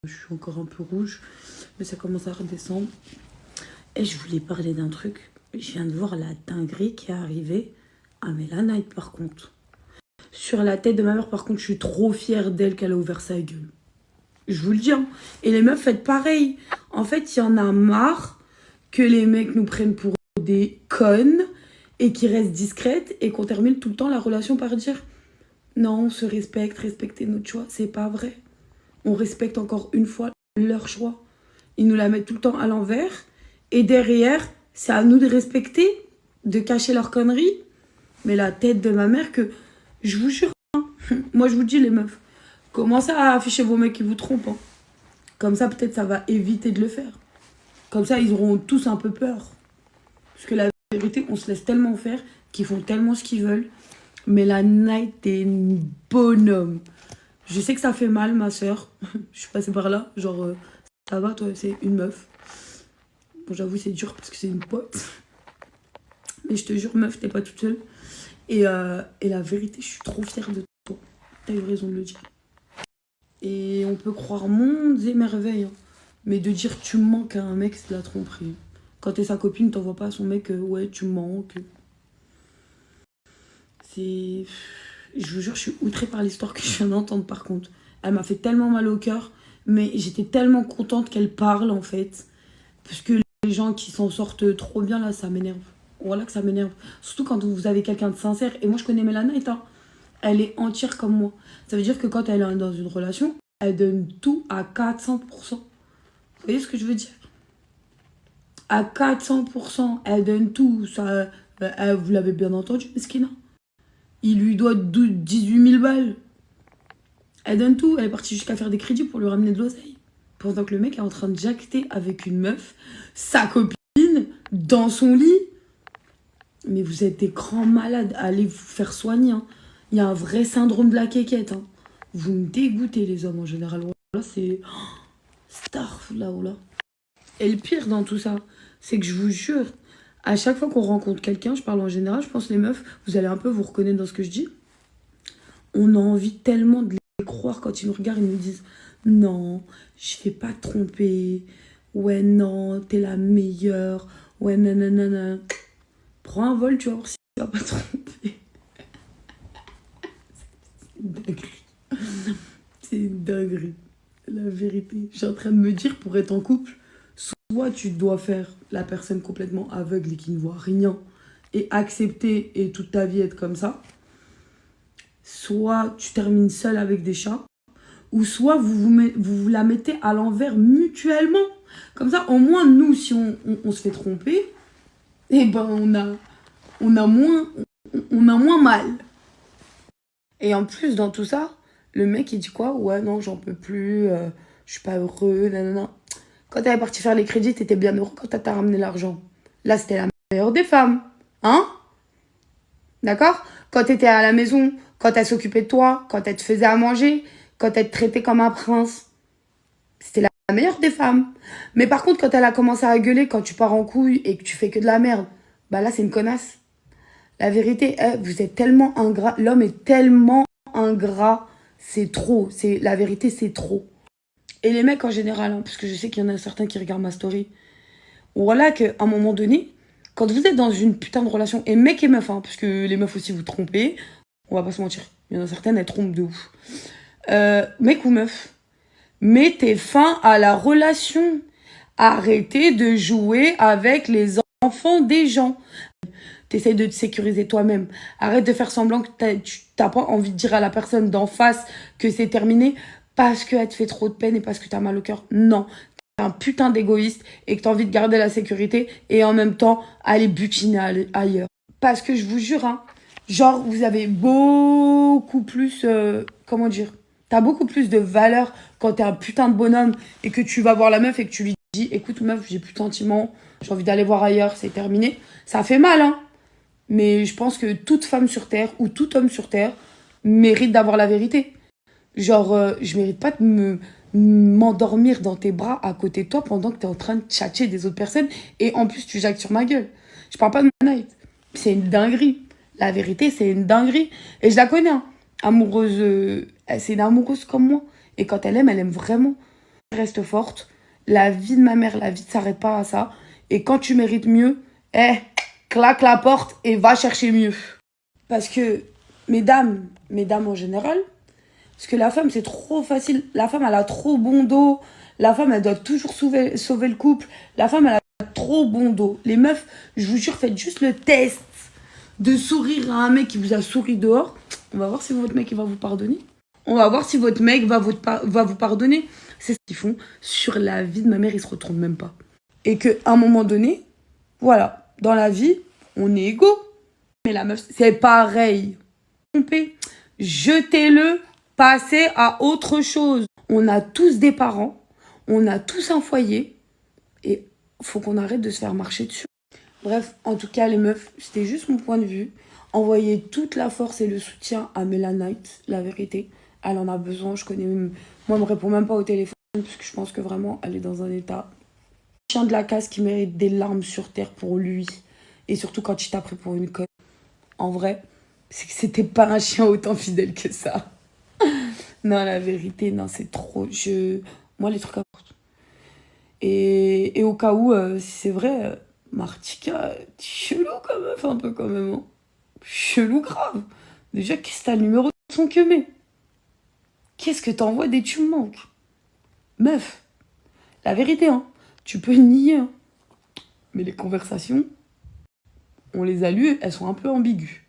Je suis encore un peu rouge, mais ça commence à redescendre. Et je voulais parler d'un truc. Je viens de voir la dinguerie qui est arrivée à Mélanite par contre. Sur la tête de ma mère, par contre, je suis trop fière d'elle qu'elle a ouvert sa gueule. Je vous le dis. Hein. Et les meufs, faites pareil. En fait, il y en a marre que les mecs nous prennent pour des connes et qui restent discrètes et qu'on termine tout le temps la relation par dire non, on se respecte, respectez notre choix. C'est pas vrai. On respecte encore une fois leur choix. Ils nous la mettent tout le temps à l'envers. Et derrière, c'est à nous de respecter, de cacher leurs conneries. Mais la tête de ma mère que, je vous jure, hein, moi je vous dis les meufs, commencez à afficher vos mecs qui vous trompent. Hein. Comme ça, peut-être ça va éviter de le faire. Comme ça, ils auront tous un peu peur. Parce que la vérité, on se laisse tellement faire qu'ils font tellement ce qu'ils veulent. Mais la Night est une bonhomme. Je sais que ça fait mal, ma soeur. Je suis passée par là. Genre, ça va, toi, c'est une meuf. Bon, j'avoue, c'est dur parce que c'est une pote. Mais je te jure, meuf, t'es pas toute seule. Et la vérité, je suis trop fière de toi. T'as eu raison de le dire. Et on peut croire mondes et merveilles. Hein. Mais de dire que tu manques à un mec, c'est de la tromperie. Quand t'es sa copine, t'envoies pas à son mec, ouais, tu manques. C'est... Je vous jure, je suis outrée par l'histoire que je viens d'entendre par contre. Elle m'a fait tellement mal au cœur, mais j'étais tellement contente qu'elle parle en fait. Parce que les gens qui s'en sortent trop bien là, ça m'énerve. Voilà que ça m'énerve. Surtout quand vous avez quelqu'un de sincère. Et moi je connais Mélanite, hein. Elle est entière comme moi. Ça veut dire que quand elle est dans une relation, elle donne tout à 400%. Vous voyez ce que je veux dire? À 400%, elle donne tout. Ça, vous l'avez bien entendu, Meskina. Il lui doit 18 000 balles. Elle donne tout. Elle est partie jusqu'à faire des crédits pour lui ramener de l'oseille. Pendant que le mec est en train de jacter avec une meuf, sa copine, dans son lit. Mais vous êtes des grands malades. Allez vous faire soigner. Hein. Il y a un vrai syndrome de la quéquette. Hein. Vous me dégoûtez, les hommes, en général. Là, c'est... Star, là, oh là. Et le pire dans tout ça, c'est que je vous jure, à chaque fois qu'on rencontre quelqu'un, je parle en général, je pense les meufs, vous allez un peu vous reconnaître dans ce que je dis. On a envie tellement de les croire quand ils nous regardent et nous disent « Non, je vais pas te tromper. Ouais, non, t'es la meilleure. Ouais, nanana. » Prends un vol, tu vas voir si tu vas pas te tromper. C'est une dinguerie. C'est une dinguerie. La vérité. Je suis en train de me dire, pour être en couple, soit tu dois faire la personne complètement aveugle et qui ne voit rien et accepter et toute ta vie être comme ça, soit tu termines seule avec des chats, ou soit vous la mettez à l'envers mutuellement. Comme ça, au moins, nous, si on se fait tromper, eh ben on a moins mal. Et en plus, dans tout ça, le mec, il dit quoi? Ouais, non, j'en peux plus, je suis pas heureux, nanana. Quand t'avais parti faire les crédits, t'étais bien heureux quand t'as ramené l'argent. Là, c'était la meilleure des femmes. Hein? D'accord? Quand t'étais à la maison, quand elle s'occupait de toi, quand elle te faisait à manger, quand elle te traitait comme un prince. C'était la meilleure des femmes. Mais par contre, quand elle a commencé à gueuler, quand tu pars en couille et que tu fais que de la merde, bah là, c'est une connasse. La vérité, vous êtes tellement ingrat. L'homme est tellement ingrat. C'est trop. La vérité, c'est trop. Et les mecs en général, hein, parce que je sais qu'il y en a certains qui regardent ma story. Voilà qu'à un moment donné, quand vous êtes dans une putain de relation, et mec et meuf, hein, parce que les meufs aussi vous trompez, on va pas se mentir, il y en a certaines, elles trompent de ouf. Mec ou meuf, mettez fin à la relation. Arrêtez de jouer avec les enfants des gens. T'essayes de te sécuriser toi-même. Arrête de faire semblant que tu n'as pas envie de dire à la personne d'en face que c'est terminé parce qu'elle te fait trop de peine et parce que t'as mal au cœur. Non, t'es un putain d'égoïste et que t'as envie de garder la sécurité et en même temps aller butiner ailleurs. Parce que je vous jure, hein, genre vous avez beaucoup plus... comment dire? T'as beaucoup plus de valeur quand t'es un putain de bonhomme et que tu vas voir la meuf et que tu lui dis « Écoute meuf, j'ai plus de sentiments, j'ai envie d'aller voir ailleurs, c'est terminé. » Ça fait mal, hein. Mais je pense que toute femme sur Terre ou tout homme sur Terre mérite d'avoir la vérité. Genre, je mérite pas de m'endormir dans tes bras à côté de toi pendant que t'es en train de tchatcher des autres personnes et en plus tu jacques sur ma gueule. Je parle pas de ma night. C'est une dinguerie. La vérité, c'est une dinguerie. Et je la connais, hein. Amoureuse, c'est une amoureuse comme moi. Et quand elle aime vraiment. reste forte. La vie de ma mère, la vie ne s'arrête pas à ça. Et quand tu mérites mieux, claque la porte et va chercher mieux. Parce que, mesdames en général, parce que la femme, c'est trop facile. La femme, elle a trop bon dos. La femme, elle doit toujours sauver le couple. La femme, elle a trop bon dos. Les meufs, je vous jure, faites juste le test de sourire à un mec qui vous a souri dehors. On va voir si votre mec il va vous pardonner. On va voir si votre mec va vous pardonner. C'est ce qu'ils font. Sur la vie de ma mère, ils se retrouvent même pas. Et qu'à un moment donné, voilà, dans la vie, on est égaux. Mais la meuf, c'est pareil. Trompez, jetez-le, passez à autre chose. On a tous des parents, on a tous un foyer, et faut qu'on arrête de se faire marcher dessus. Bref, en tout cas, les meufs, c'était juste mon point de vue. Envoyez toute la force et le soutien à Mélanite, la vérité. Elle en a besoin, je connais même... Moi, elle me répond même pas au téléphone, parce que je pense que vraiment, elle est dans un état... Chien de la casse qui mérite des larmes sur terre pour lui. Et surtout quand il t'a pris pour une conne. En vrai, c'est que c'était pas un chien autant fidèle que ça. Non, la vérité, non, c'est trop... Moi, les trucs... Et au cas où, si c'est vrai, Martika, chelou comme meuf, un peu quand même. Hein. Chelou grave. Déjà, qu'est-ce que t'as le numéro de son queumé? Qu'est-ce que t'envoies des tu me manques? Meuf, la vérité, hein, tu peux nier. Hein. Mais les conversations, on les a lues, elles sont un peu ambiguës.